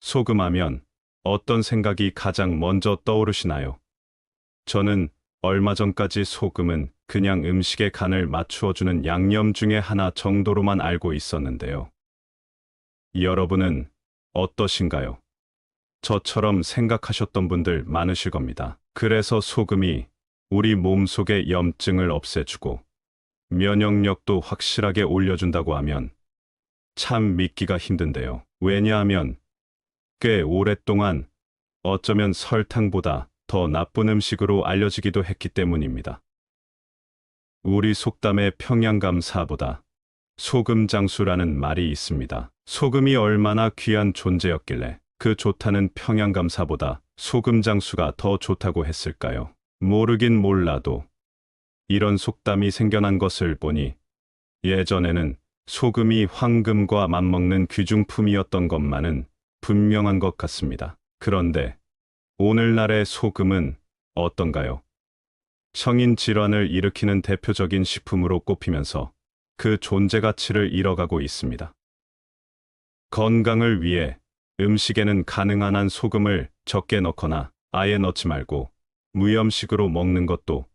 소금하면 어떤 생각이 가장 먼저 떠오르시나요? 저는 얼마 전까지 소금은 그냥 음식의 간을 맞추어주는 양념 중에 하나 정도로만 알고 있었는데요. 여러분은 어떠신가요? 저처럼 생각하셨던 분들 많으실 겁니다. 그래서 소금이 우리 몸속의 염증을 없애주고 면역력도 확실하게 올려준다고 하면 참 믿기가 힘든데요. 왜냐하면 꽤 오랫동안 어쩌면 설탕보다 더 나쁜 음식으로 알려지기도 했기 때문입니다. 우리 속담에 평양감사보다 소금장수라는 말이 있습니다. 소금이 얼마나 귀한 존재였길래 그 좋다는 평양감사보다 소금장수가 더 좋다고 했을까요? 모르긴 몰라도 이런 속담이 생겨난 것을 보니 예전에는 소금이 황금과 맞먹는 귀중품이었던 것만은 분명한 것 같습니다. 그런데 오늘날의 소금은 어떤가요? 성인 질환을 일으키는 대표적인 식품으로 꼽히면서 그 존재 가치를 잃어가고 있습니다. 건강을 위해 음식에는 가능한 한 소금을 적게 넣거나 아예 넣지 말고 무염식으로 먹는 것도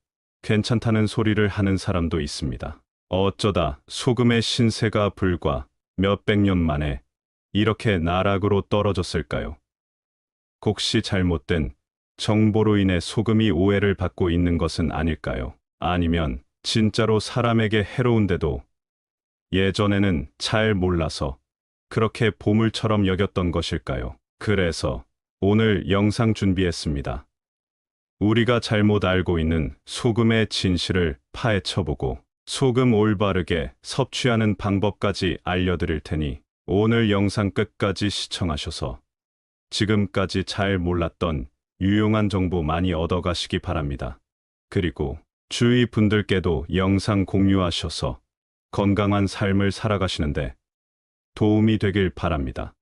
괜찮다는 소리를 하는 사람도 있습니다. 어쩌다 소금의 신세가 불과 몇백 년 만에 이렇게 나락으로 떨어졌을까요? 혹시 잘못된 정보로 인해 소금이 오해를 받고 있는 것은 아닐까요? 아니면 진짜로 사람에게 해로운데도 예전에는 잘 몰라서 그렇게 보물처럼 여겼던 것일까요? 그래서 오늘 영상 준비했습니다. 우리가 잘못 알고 있는 소금의 진실을 파헤쳐보고 소금 올바르게 섭취하는 방법까지 알려드릴 테니 오늘 영상 끝까지 시청하셔서 지금까지 잘 몰랐던 유용한 정보 많이 얻어가시기 바랍니다. 그리고 주위 분들께도 영상 공유하셔서 건강한 삶을 살아가시는데 도움이 되길 바랍니다.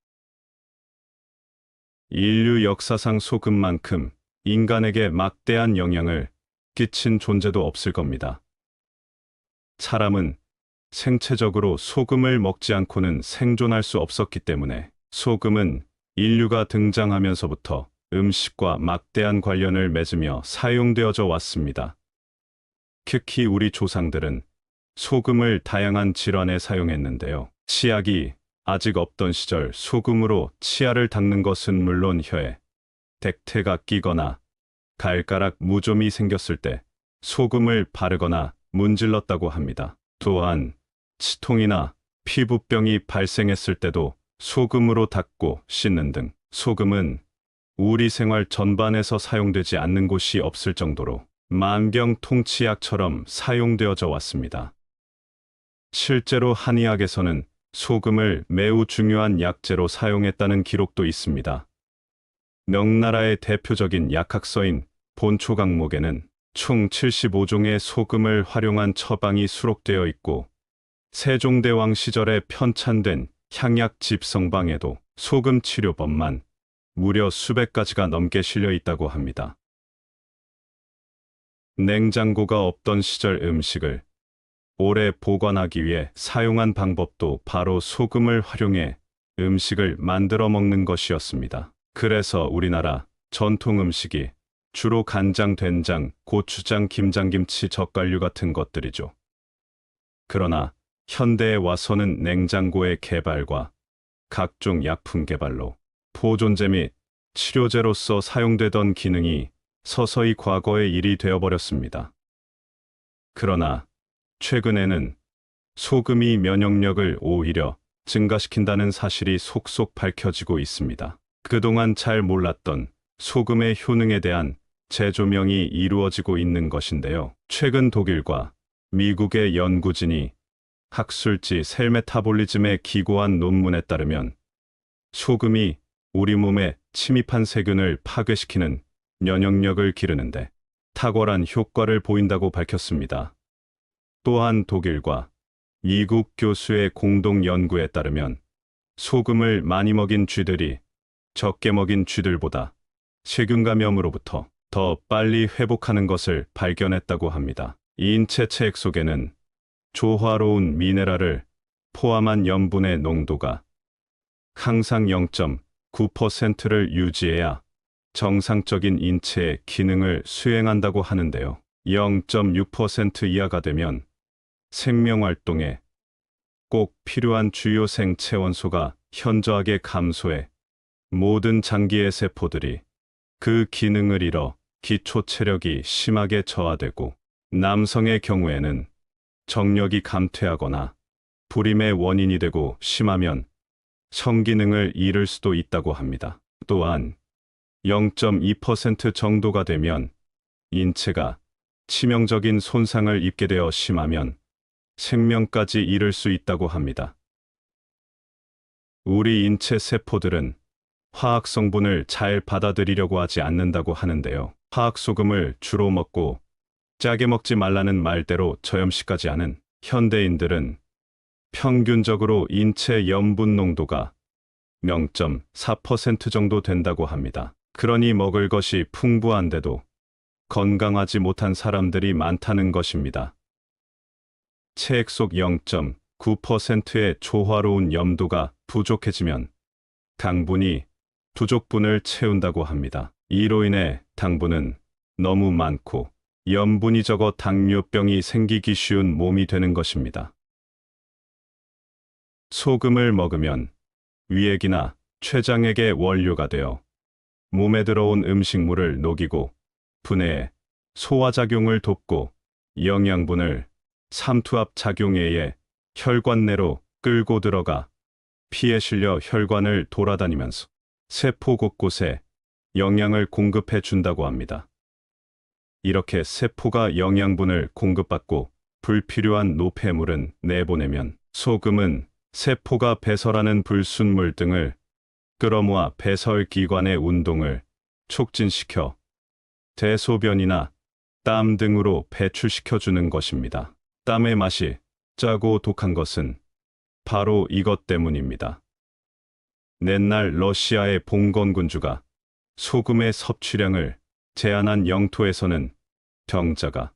인류 역사상 소금만큼 인간에게 막대한 영향을 끼친 존재도 없을 겁니다. 사람은 생체적으로 소금을 먹지 않고는 생존할 수 없었기 때문에 소금은 인류가 등장하면서부터 음식과 막대한 관련을 맺으며 사용되어져 왔습니다. 특히 우리 조상들은 소금을 다양한 질환에 사용했는데요. 치약이 아직 없던 시절 소금으로 치아를 닦는 것은 물론 혀에 백태가 끼거나 갈가락 무좀이 생겼을 때 소금을 바르거나 문질렀다고 합니다. 또한 치통이나 피부병이 발생했을 때도 소금으로 닦고 씻는 등 소금은 우리 생활 전반에서 사용되지 않는 곳이 없을 정도로 만병통치약처럼 사용되어져 왔습니다. 실제로 한의학에서는 소금을 매우 중요한 약재로 사용했다는 기록도 있습니다. 명나라의 대표적인 약학서인 본초강목에는 총 75종의 소금을 활용한 처방이 수록되어 있고 세종대왕 시절에 편찬된 향약 집성방에도 소금 치료법만 무려 수백 가지가 넘게 실려 있다고 합니다. 냉장고가 없던 시절 음식을 오래 보관하기 위해 사용한 방법도 바로 소금을 활용해 음식을 만들어 먹는 것이었습니다. 그래서 우리나라 전통 음식이 주로 간장, 된장, 고추장, 김장김치, 젓갈류 같은 것들이죠. 그러나 현대에 와서는 냉장고의 개발과 각종 약품 개발로 보존제 및 치료제로서 사용되던 기능이 서서히 과거의 일이 되어버렸습니다. 그러나 최근에는 소금이 면역력을 오히려 증가시킨다는 사실이 속속 밝혀지고 있습니다. 그동안 잘 몰랐던 소금의 효능에 대한 재조명이 이루어지고 있는 것인데요. 최근 독일과 미국의 연구진이 학술지 셀 메타볼리즘에 기고한 논문에 따르면 소금이 우리 몸에 침입한 세균을 파괴시키는 면역력을 기르는데 탁월한 효과를 보인다고 밝혔습니다. 또한 독일과 미국 교수의 공동 연구에 따르면 소금을 많이 먹인 쥐들이 적게 먹인 쥐들보다 세균 감염으로부터 더 빨리 회복하는 것을 발견했다고 합니다. 인체 체액 속에는 조화로운 미네랄을 포함한 염분의 농도가 항상 9%를 유지해야 정상적인 인체의 기능을 수행한다고 하는데요. 0.6% 이하가 되면 생명활동에 꼭 필요한 주요 생체원소가 현저하게 감소해 모든 장기의 세포들이 그 기능을 잃어 기초 체력이 심하게 저하되고, 남성의 경우에는 정력이 감퇴하거나 불임의 원인이 되고, 심하면 성기능을 잃을 수도 있다고 합니다. 또한 0.2% 정도가 되면 인체가 치명적인 손상을 입게 되어, 심하면 생명까지 잃을 수 있다고 합니다. 우리 인체 세포들은 화학 성분을 잘 받아들이려고 하지 않는다고 하는데요. 화학 소금을 주로 먹고 짜게 먹지 말라는 말대로 저염식까지 하는 현대인들은 평균적으로 인체 염분 농도가 0.4% 정도 된다고 합니다. 그러니 먹을 것이 풍부한데도 건강하지 못한 사람들이 많다는 것입니다. 체액 속 0.9%의 조화로운 염도가 부족해지면 당분이 부족분을 채운다고 합니다. 이로 인해 당분은 너무 많고 염분이 적어 당뇨병이 생기기 쉬운 몸이 되는 것입니다. 소금을 먹으면 위액이나 췌장액의 원료가 되어 몸에 들어온 음식물을 녹이고 분해해 소화작용을 돕고, 영양분을 삼투압 작용에 의해 혈관 내로 끌고 들어가 피에 실려 혈관을 돌아다니면서 세포 곳곳에 영양을 공급해 준다고 합니다. 이렇게 세포가 영양분을 공급받고 불필요한 노폐물은 내보내면 소금은 세포가 배설하는 불순물 등을 끌어모아 배설기관의 운동을 촉진시켜 대소변이나 땀 등으로 배출시켜주는 것입니다. 땀의 맛이 짜고 독한 것은 바로 이것 때문입니다. 옛날 러시아의 봉건군주가 소금의 섭취량을 제한한 영토에서는 병자가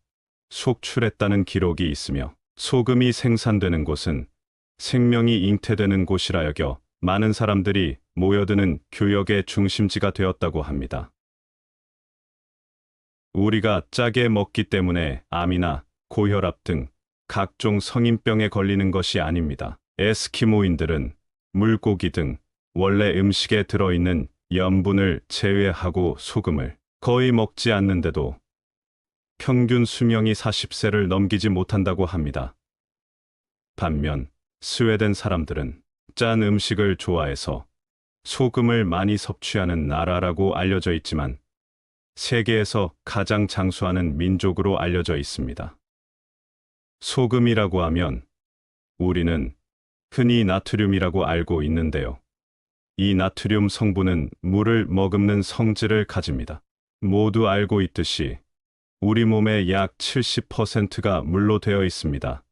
속출했다는 기록이 있으며, 소금이 생산되는 곳은 생명이 잉태되는 곳이라 여겨 많은 사람들이 모여드는 교역의 중심지가 되었다고 합니다. 우리가 짜게 먹기 때문에 암이나 고혈압 등 각종 성인병에 걸리는 것이 아닙니다. 에스키모인들은 물고기 등 원래 음식에 들어있는 염분을 제외하고 소금을 거의 먹지 않는데도 평균 수명이 40세를 넘기지 못한다고 합니다. 반면 스웨덴 사람들은 짠 음식을 좋아해서 소금을 많이 섭취하는 나라라고 알려져 있지만 세계에서 가장 장수하는 민족으로 알려져 있습니다. 소금이라고 하면 우리는 흔히 나트륨이라고 알고 있는데요. 이 나트륨 성분은 물을 머금는 성질을 가집니다. 모두 알고 있듯이 우리 몸의 약 70%가 물로 되어 있습니다.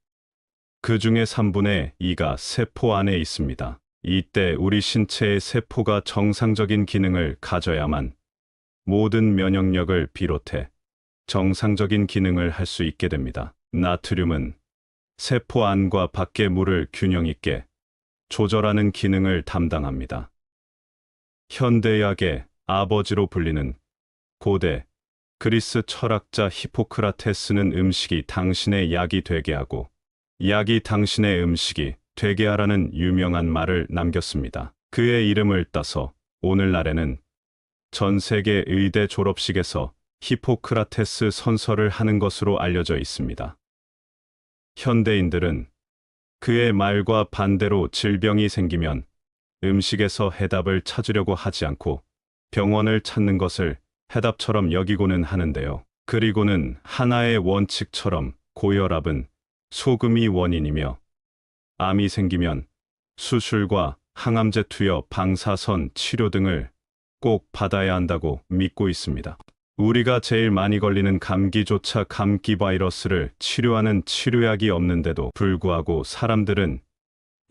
그 중에 3분의 2가 세포 안에 있습니다. 이때 우리 신체의 세포가 정상적인 기능을 가져야만 모든 면역력을 비롯해 정상적인 기능을 할 수 있게 됩니다. 나트륨은 세포 안과 밖의 물을 균형 있게 조절하는 기능을 담당합니다. 현대의학의 아버지로 불리는 고대 그리스 철학자 히포크라테스는 음식이 당신의 약이 되게 하고 약이 당신의 음식이 되게 하라는 유명한 말을 남겼습니다. 그의 이름을 따서 오늘날에는 전 세계 의대 졸업식에서 히포크라테스 선서를 하는 것으로 알려져 있습니다. 현대인들은 그의 말과 반대로 질병이 생기면 음식에서 해답을 찾으려고 하지 않고 병원을 찾는 것을 해답처럼 여기고는 하는데요. 그리고는 하나의 원칙처럼 고혈압은 소금이 원인이며 암이 생기면 수술과 항암제 투여, 방사선 치료 등을 꼭 받아야 한다고 믿고 있습니다. 우리가 제일 많이 걸리는 감기조차 감기 바이러스를 치료하는 치료약이 없는데도 불구하고 사람들은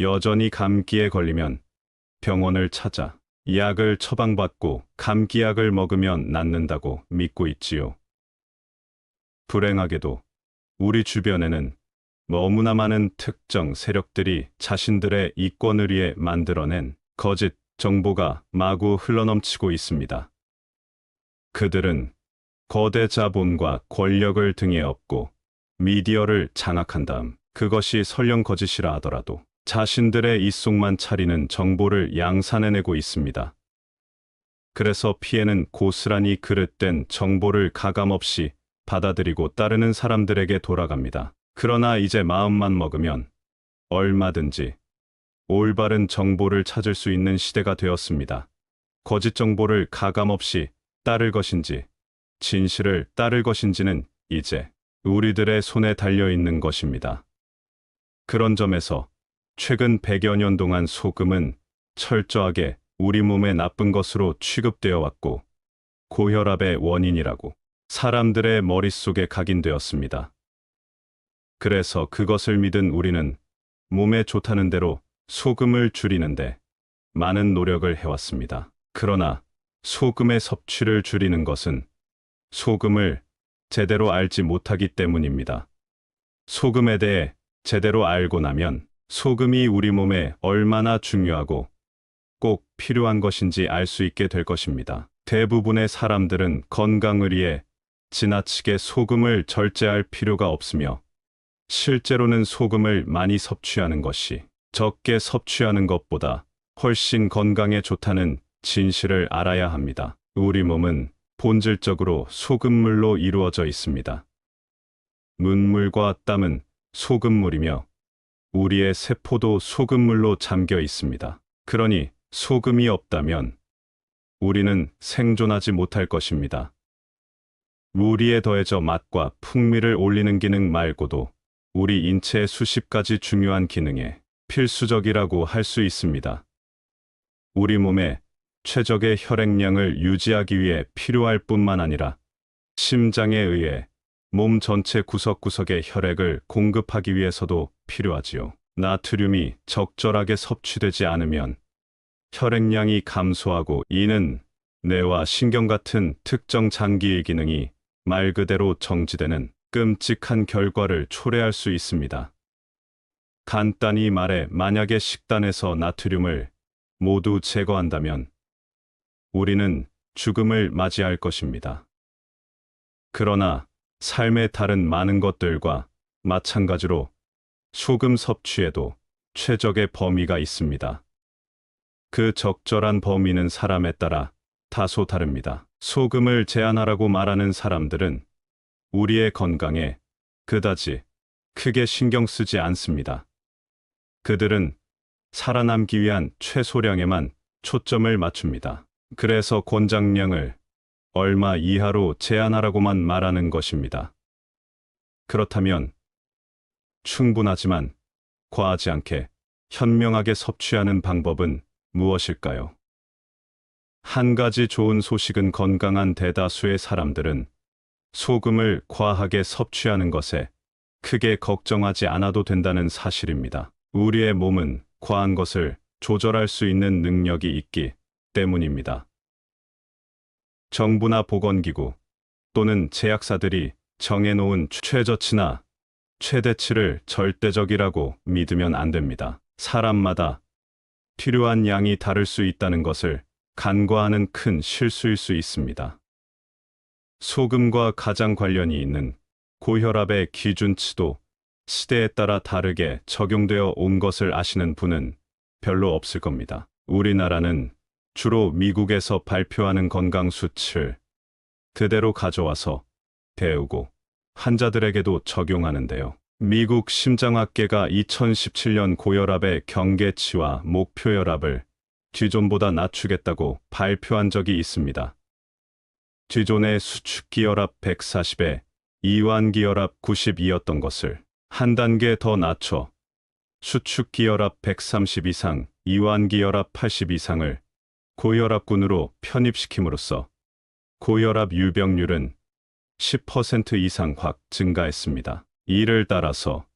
여전히 감기에 걸리면 병원을 찾아 약을 처방받고 감기약을 먹으면 낫는다고 믿고 있지요. 불행하게도 우리 주변에는 너무나 많은 특정 세력들이 자신들의 이권을 위해 만들어낸 거짓 정보가 마구 흘러넘치고 있습니다. 그들은 거대 자본과 권력을 등에 업고 미디어를 장악한 다음 그것이 설령 거짓이라 하더라도 자신들의 입속만 차리는 정보를 양산해내고 있습니다. 그래서 피해는 고스란히 그릇된 정보를 가감없이 받아들이고 따르는 사람들에게 돌아갑니다. 그러나 이제 마음만 먹으면 얼마든지 올바른 정보를 찾을 수 있는 시대가 되었습니다. 거짓 정보를 가감없이 따를 것인지, 진실을 따를 것인지는 이제 우리들의 손에 달려 있는 것입니다. 그런 점에서 최근 100여 년 동안 소금은 철저하게 우리 몸에 나쁜 것으로 취급되어 왔고, 고혈압의 원인이라고 사람들의 머릿속에 각인되었습니다. 그래서 그것을 믿은 우리는 몸에 좋다는 대로 소금을 줄이는데 많은 노력을 해왔습니다. 그러나 소금의 섭취를 줄이는 것은 소금을 제대로 알지 못하기 때문입니다. 소금에 대해 제대로 알고 나면 소금이 우리 몸에 얼마나 중요하고 꼭 필요한 것인지 알 수 있게 될 것입니다. 대부분의 사람들은 건강을 위해 지나치게 소금을 절제할 필요가 없으며 실제로는 소금을 많이 섭취하는 것이 적게 섭취하는 것보다 훨씬 건강에 좋다는 진실을 알아야 합니다. 우리 몸은 본질적으로 소금물로 이루어져 있습니다. 눈물과 땀은 소금물이며 우리의 세포도 소금물로 잠겨 있습니다. 그러니 소금이 없다면 우리는 생존하지 못할 것입니다. 무리에 더해져 맛과 풍미를 올리는 기능 말고도 우리 인체의 수십 가지 중요한 기능에 필수적이라고 할 수 있습니다. 우리 몸에 최적의 혈액량을 유지하기 위해 필요할 뿐만 아니라 심장에 의해 몸 전체 구석구석에 혈액을 공급하기 위해서도 필요하지요. 나트륨이 적절하게 섭취되지 않으면 혈액량이 감소하고 이는 뇌와 신경 같은 특정 장기의 기능이 말 그대로 정지되는 끔찍한 결과를 초래할 수 있습니다. 간단히 말해 만약에 식단에서 나트륨을 모두 제거한다면 우리는 죽음을 맞이할 것입니다. 그러나 삶의 다른 많은 것들과 마찬가지로 소금 섭취에도 최적의 범위가 있습니다. 그 적절한 범위는 사람에 따라 다소 다릅니다. 소금을 제한하라고 말하는 사람들은 우리의 건강에 그다지 크게 신경 쓰지 않습니다. 그들은 살아남기 위한 최소량에만 초점을 맞춥니다. 그래서 권장량을 얼마 이하로 제한하라고만 말하는 것입니다. 그렇다면 충분하지만 과하지 않게 현명하게 섭취하는 방법은 무엇일까요? 한 가지 좋은 소식은 건강한 대다수의 사람들은 소금을 과하게 섭취하는 것에 크게 걱정하지 않아도 된다는 사실입니다. 우리의 몸은 과한 것을 조절할 수 있는 능력이 있기 때문입니다. 정부나 보건기구 또는 제약사들이 정해놓은 최저치나 최대치를 절대적이라고 믿으면 안 됩니다. 사람마다 필요한 양이 다를 수 있다는 것을 간과하는 큰 실수일 수 있습니다. 소금과 가장 관련이 있는 고혈압의 기준치도 시대에 따라 다르게 적용되어 온 것을 아시는 분은 별로 없을 겁니다. 우리나라는 주로 미국에서 발표하는 건강 수치를 그대로 가져와서 배우고 환자들에게도 적용하는데요. 미국 심장학회가 2017년 고혈압의 경계치와 목표혈압을 기존보다 낮추겠다고 발표한 적이 있습니다. 기존의 수축기혈압 140에 이완기혈압 92였던 것을 한 단계 더 낮춰 수축기혈압 130 이상, 이완기혈압 80 이상을 고혈압군으로 편입시킴으로써 고혈압 유병률은 10% 이상 확 증가했습니다. 이를 따라서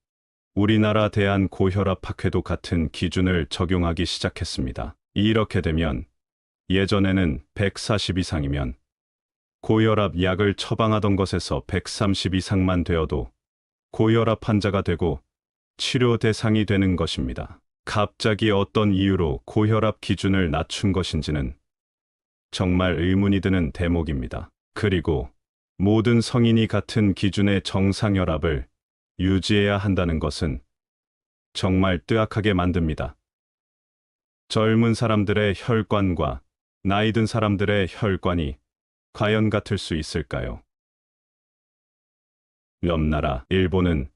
우리나라 대한고혈압학회도 같은 기준을 적용하기 시작했습니다. 이렇게 되면 예전에는 140 이상이면 고혈압 약을 처방하던 것에서 130 이상만 되어도 고혈압 환자가 되고 치료 대상이 되는 것입니다. 갑자기 어떤 이유로 고혈압 기준을 낮춘 것인지는 정말 의문이 드는 대목입니다. 그리고 모든 성인이 같은 기준의 정상혈압을 유지해야 한다는 것은 정말 뜨악하게 만듭니다. 젊은 사람들의 혈관과 나이 든 사람들의 혈관이 과연 같을 수 있을까요? 옆 나라 일본은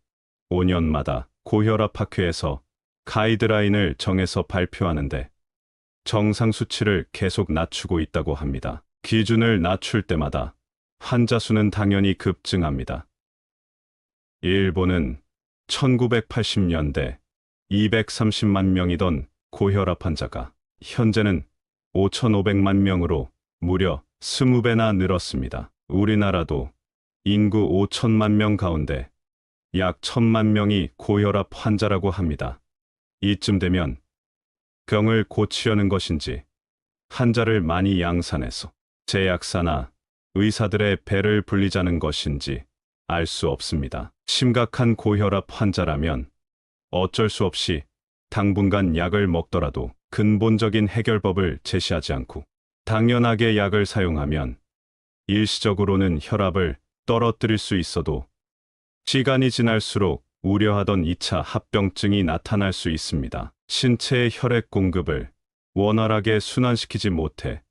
5년마다 고혈압 학회에서 가이드라인을 정해서 발표하는데 정상 수치를 계속 낮추고 있다고 합니다. 기준을 낮출 때마다 환자 수는 당연히 급증합니다. 일본은 1980년대 230만 명이던 고혈압 환자가 현재는 5,500만 명으로 무려 20배나 늘었습니다. 우리나라도 인구 5천만 명 가운데 약 1,000만 명이 고혈압 환자라고 합니다. 이쯤 되면 병을 고치려는 것인지 환자를 많이 양산해서 제약사나 의사들의 배를 불리자는 것인지 알 수 없습니다. 심각한 고혈압 환자라면 어쩔 수 없이 당분간 약을 먹더라도 근본적인 해결법을 제시하지 않고 당연하게 약을 사용하면 일시적으로는 혈압을 떨어뜨릴 수 있어도 시간이 지날수록 우려하던 2차 합병증이 나타날 수 있습니다. 신체의 혈액 공급을 원활하게 순환시키지 못해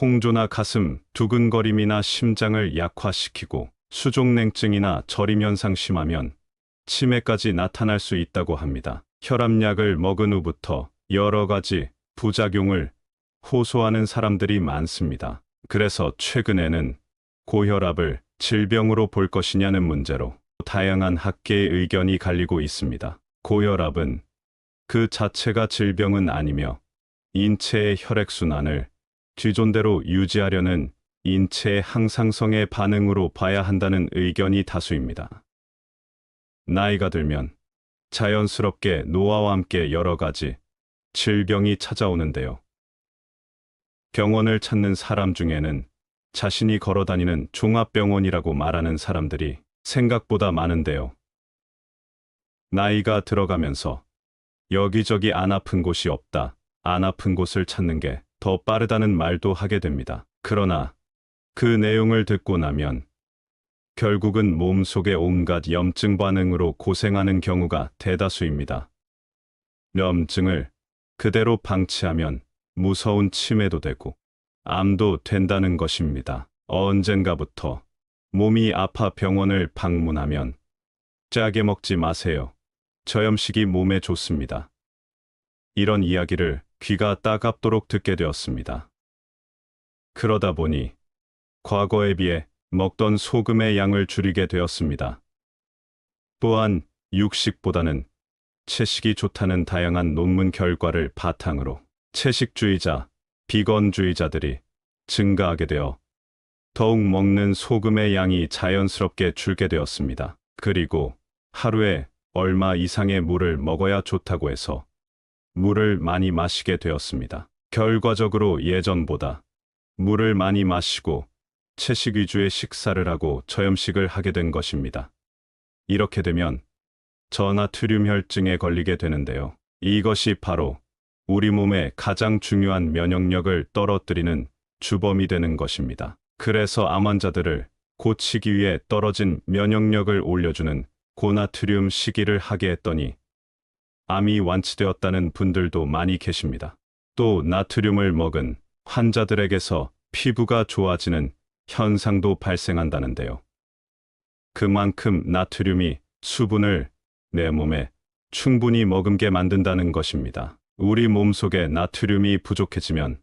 홍조나 가슴, 두근거림이나 심장을 약화시키고 수족냉증이나 저림 현상 심하면 치매까지 나타날 수 있다고 합니다. 혈압약을 먹은 후부터 여러 가지 부작용을 호소하는 사람들이 많습니다. 그래서 최근에는 고혈압을 질병으로 볼 것이냐는 문제로 다양한 학계의 의견이 갈리고 있습니다. 고혈압은 그 자체가 질병은 아니며 인체의 혈액순환을 기존대로 유지하려는 인체의 항상성의 반응으로 봐야 한다는 의견이 다수입니다. 나이가 들면 자연스럽게 노화와 함께 여러 가지 질병이 찾아오는데요. 병원을 찾는 사람 중에는 자신이 걸어다니는 종합병원이라고 말하는 사람들이 생각보다 많은데요. 나이가 들어가면서 여기저기 안 아픈 곳이 없다, 안 아픈 곳을 찾는 게 더 빠르다는 말도 하게 됩니다. 그러나 그 내용을 듣고 나면 결국은 몸속의 온갖 염증 반응으로 고생하는 경우가 대다수입니다. 염증을 그대로 방치하면 무서운 치매도 되고 암도 된다는 것입니다. 언젠가부터 몸이 아파 병원을 방문하면 짜게 먹지 마세요. 저염식이 몸에 좋습니다. 이런 이야기를 귀가 따갑도록 듣게 되었습니다. 그러다 보니 과거에 비해 먹던 소금의 양을 줄이게 되었습니다. 또한 육식보다는 채식이 좋다는 다양한 논문 결과를 바탕으로 채식주의자, 비건주의자들이 증가하게 되어 더욱 먹는 소금의 양이 자연스럽게 줄게 되었습니다. 그리고 하루에 얼마 이상의 물을 먹어야 좋다고 해서 물을 많이 마시게 되었습니다. 결과적으로 예전보다 물을 많이 마시고 채식 위주의 식사를 하고 저염식을 하게 된 것입니다. 이렇게 되면 저나트륨 혈증에 걸리게 되는데요. 이것이 바로 우리 몸의 가장 중요한 면역력을 떨어뜨리는 주범이 되는 것입니다. 그래서 암 환자들을 고치기 위해 떨어진 면역력을 올려주는 고나트륨 식이를 하게 했더니 암이 완치되었다는 분들도 많이 계십니다. 또 나트륨을 먹은 환자들에게서 피부가 좋아지는 현상도 발생한다는데요. 그만큼 나트륨이 수분을 내 몸에 충분히 머금게 만든다는 것입니다. 우리 몸속에 나트륨이 부족해지면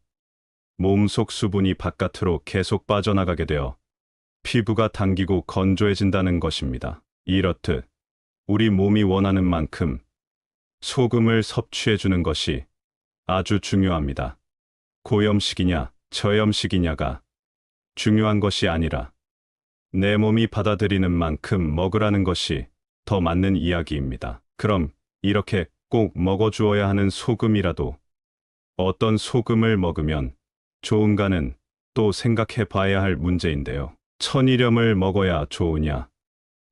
몸속 수분이 바깥으로 계속 빠져나가게 되어 피부가 당기고 건조해진다는 것입니다. 이렇듯 우리 몸이 원하는 만큼 소금을 섭취해주는 것이 아주 중요합니다. 고염식이냐 저염식이냐가 중요한 것이 아니라 내 몸이 받아들이는 만큼 먹으라는 것이 더 맞는 이야기입니다. 그럼 이렇게 꼭 먹어주어야 하는 소금이라도 어떤 소금을 먹으면 좋은가는 또 생각해 봐야 할 문제인데요. 천일염을 먹어야 좋으냐,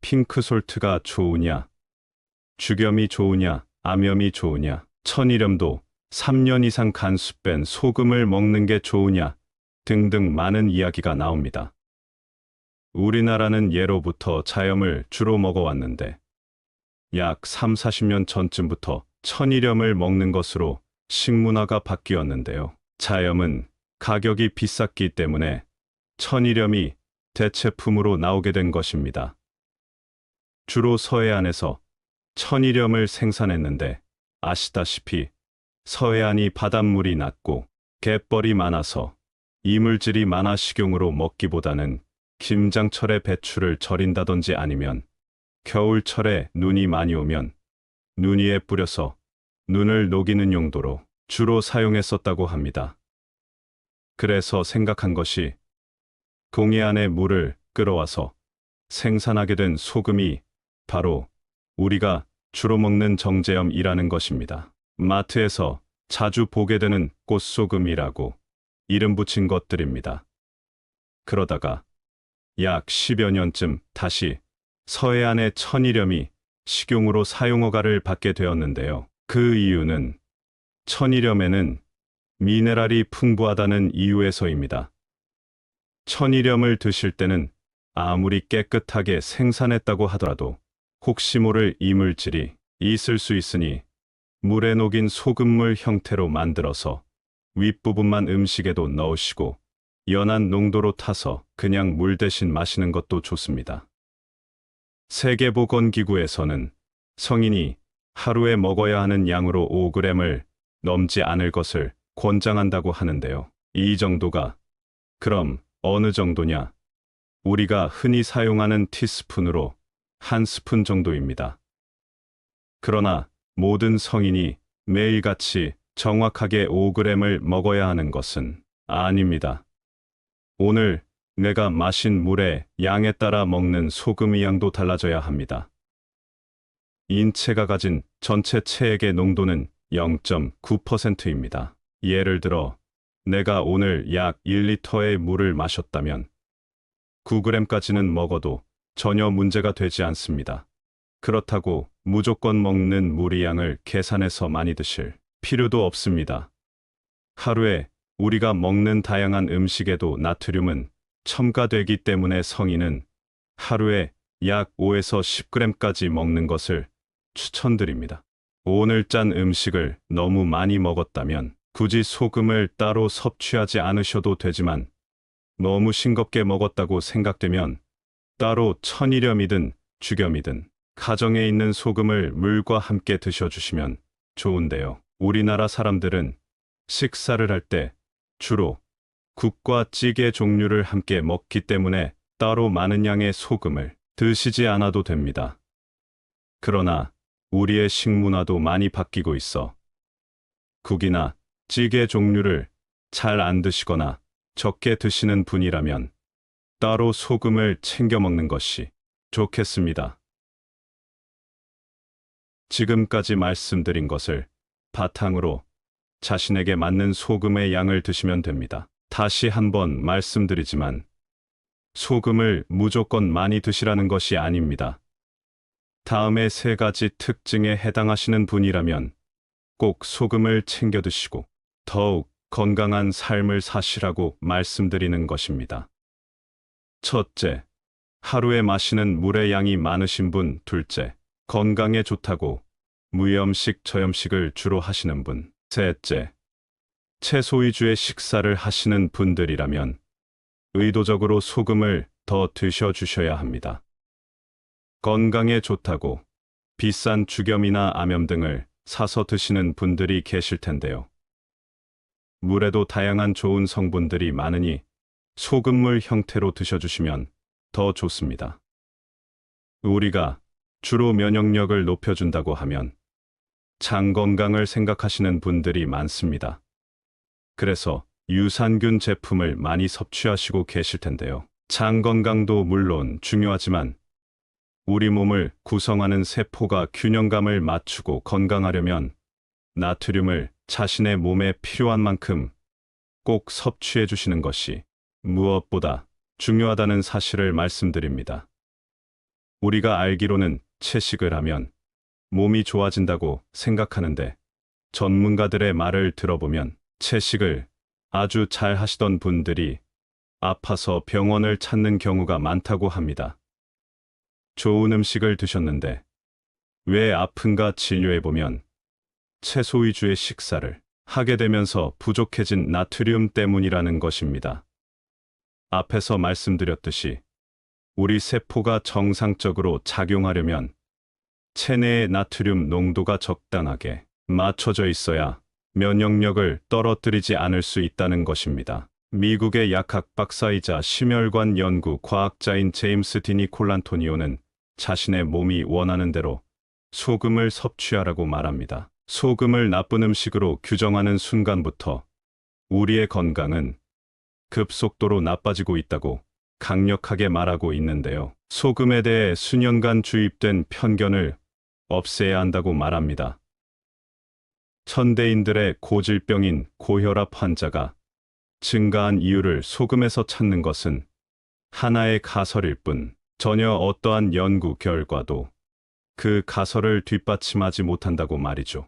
핑크솔트가 좋으냐, 죽염이 좋으냐, 암염이 좋으냐. 천일염도 3년 이상 간수 뺀 소금을 먹는 게 좋으냐 등등 많은 이야기가 나옵니다. 우리나라는 예로부터 자염을 주로 먹어왔는데 약 3, 40년 전쯤부터 천일염을 먹는 것으로 식문화가 바뀌었는데요. 자염은 가격이 비쌌기 때문에 천일염이 대체품으로 나오게 된 것입니다. 주로 서해안에서 천일염을 생산했는데 아시다시피 서해안이 바닷물이 낮고 갯벌이 많아서 이물질이 많아 식용으로 먹기보다는 김장철에 배추를 절인다든지 아니면 겨울철에 눈이 많이 오면 눈 위에 뿌려서 눈을 녹이는 용도로 주로 사용했었다고 합니다. 그래서 생각한 것이 동해 안에 물을 끌어와서 생산하게 된 소금이 바로 우리가 주로 먹는 정제염이라는 것입니다. 마트에서 자주 보게 되는 꽃소금이라고 이름 붙인 것들입니다. 그러다가 약 10여 년쯤 다시 서해안의 천일염이 식용으로 사용허가를 받게 되었는데요. 그 이유는 천일염에는 미네랄이 풍부하다는 이유에서입니다. 천일염을 드실 때는 아무리 깨끗하게 생산했다고 하더라도 혹시 모를 이물질이 있을 수 있으니 물에 녹인 소금물 형태로 만들어서 윗부분만 음식에도 넣으시고 연한 농도로 타서 그냥 물 대신 마시는 것도 좋습니다. 세계보건기구에서는 성인이 하루에 먹어야 하는 양으로 5g을 넘지 않을 것을 권장한다고 하는데요. 이 정도가 그럼 어느 정도냐? 우리가 흔히 사용하는 티스푼으로 한 스푼 정도입니다. 그러나 모든 성인이 매일같이 정확하게 5g을 먹어야 하는 것은 아닙니다. 오늘 내가 마신 물의 양에 따라 먹는 소금의 양도 달라져야 합니다. 인체가 가진 전체 체액의 농도는 0.9%입니다. 예를 들어 내가 오늘 약 1리터의 물을 마셨다면 9g까지는 먹어도 전혀 문제가 되지 않습니다. 그렇다고 무조건 먹는 물의 양을 계산해서 많이 드실 필요도 없습니다. 하루에 우리가 먹는 다양한 음식에도 나트륨은 첨가되기 때문에 성인은 하루에 약 5에서 10g까지 먹는 것을 추천드립니다. 오늘 짠 음식을 너무 많이 먹었다면 굳이 소금을 따로 섭취하지 않으셔도 되지만 너무 싱겁게 먹었다고 생각되면 따로 천일염이든 죽염이든 가정에 있는 소금을 물과 함께 드셔주시면 좋은데요. 우리나라 사람들은 식사를 할 때 주로 국과 찌개 종류를 함께 먹기 때문에 따로 많은 양의 소금을 드시지 않아도 됩니다. 그러나 우리의 식문화도 많이 바뀌고 있어 국이나 찌개 종류를 잘 안 드시거나 적게 드시는 분이라면 따로 소금을 챙겨 먹는 것이 좋겠습니다. 지금까지 말씀드린 것을 바탕으로 자신에게 맞는 소금의 양을 드시면 됩니다. 다시 한번 말씀드리지만 소금을 무조건 많이 드시라는 것이 아닙니다. 다음의 3가지 특징에 해당하시는 분이라면 꼭 소금을 챙겨 드시고 더욱 건강한 삶을 사시라고 말씀드리는 것입니다. 첫째, 하루에 마시는 물의 양이 많으신 분. 둘째, 건강에 좋다고 무염식, 저염식을 주로 하시는 분. 셋째, 채소 위주의 식사를 하시는 분들이라면 의도적으로 소금을 더 드셔주셔야 합니다. 건강에 좋다고 비싼 죽염이나 암염 등을 사서 드시는 분들이 계실 텐데요. 물에도 다양한 좋은 성분들이 많으니 소금물 형태로 드셔주시면 더 좋습니다. 우리가 주로 면역력을 높여준다고 하면 장 건강을 생각하시는 분들이 많습니다. 그래서 유산균 제품을 많이 섭취하시고 계실 텐데요. 장 건강도 물론 중요하지만 우리 몸을 구성하는 세포가 균형감을 맞추고 건강하려면 나트륨을 자신의 몸에 필요한 만큼 꼭 섭취해 주시는 것이 무엇보다 중요하다는 사실을 말씀드립니다. 우리가 알기로는 채식을 하면 몸이 좋아진다고 생각하는데 전문가들의 말을 들어보면 채식을 아주 잘 하시던 분들이 아파서 병원을 찾는 경우가 많다고 합니다. 좋은 음식을 드셨는데 왜 아픈가 진료해보면 채소 위주의 식사를 하게 되면서 부족해진 나트륨 때문이라는 것입니다. 앞에서 말씀드렸듯이 우리 세포가 정상적으로 작용하려면 체내의 나트륨 농도가 적당하게 맞춰져 있어야 면역력을 떨어뜨리지 않을 수 있다는 것입니다. 미국의 약학 박사이자 심혈관 연구 과학자인 제임스 디니콜란토니오는 자신의 몸이 원하는 대로 소금을 섭취하라고 말합니다. 소금을 나쁜 음식으로 규정하는 순간부터 우리의 건강은 급속도로 나빠지고 있다고 강력하게 말하고 있는데요. 소금에 대해 수년간 주입된 편견을 없애야 한다고 말합니다. 현대인들의 고질병인 고혈압 환자가 증가한 이유를 소금에서 찾는 것은 하나의 가설일 뿐 전혀 어떠한 연구 결과도 그 가설을 뒷받침하지 못한다고 말이죠.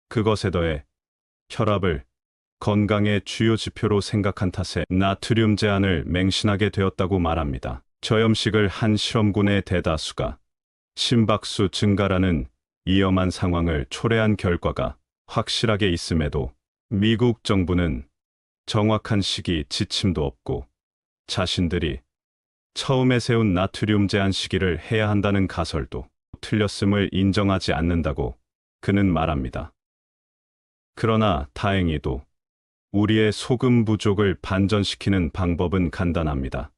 그것에 더해 혈압을 건강의 주요 지표로 생각한 탓에 나트륨 제한을 맹신하게 되었다고 말합니다. 저염식을 한 실험군의 대다수가 심박수 증가라는 위험한 상황을 초래한 결과가 확실하게 있음에도 미국 정부는 정확한 시기 지침도 없고 자신들이 처음에 세운 나트륨 제한 시기를 해야 한다는 가설도 틀렸음을 인정하지 않는다고 그는 말합니다. 그러나 다행히도 우리의 소금 부족을 반전시키는 방법은 간단합니다.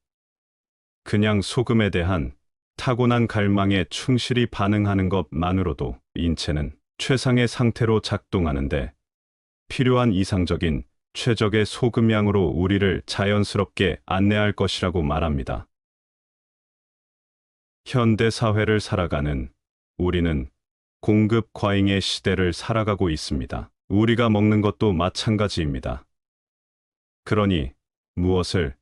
그냥 소금에 대한 타고난 갈망에 충실히 반응하는 것만으로도 인체는 최상의 상태로 작동하는데 필요한 이상적인 최적의 소금량으로 우리를 자연스럽게 안내할 것이라고 말합니다. 현대 사회를 살아가는 우리는 공급 과잉의 시대를 살아가고 있습니다. 우리가 먹는 것도 마찬가지입니다. 그러니 무엇을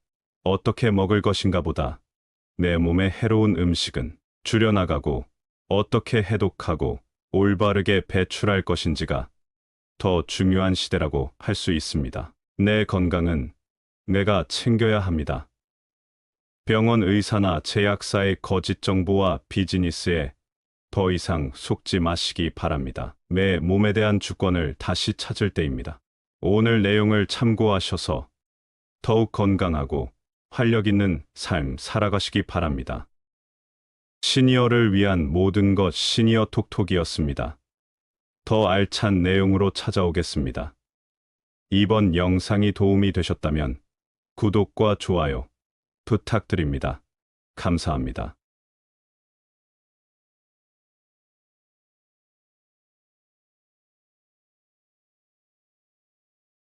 어떻게 먹을 것인가 보다 내 몸에 해로운 음식은 줄여나가고 어떻게 해독하고 올바르게 배출할 것인지가 더 중요한 시대라고 할 수 있습니다. 내 건강은 내가 챙겨야 합니다. 병원 의사나 제약사의 거짓 정보와 비즈니스에 더 이상 속지 마시기 바랍니다. 내 몸에 대한 주권을 다시 찾을 때입니다. 오늘 내용을 참고하셔서 더욱 건강하고 활력 있는 삶 살아가시기 바랍니다. 시니어를 위한 모든 것 시니어 톡톡이었습니다. 더 알찬 내용으로 찾아오겠습니다. 이번 영상이 도움이 되셨다면 구독과 좋아요 부탁드립니다. 감사합니다.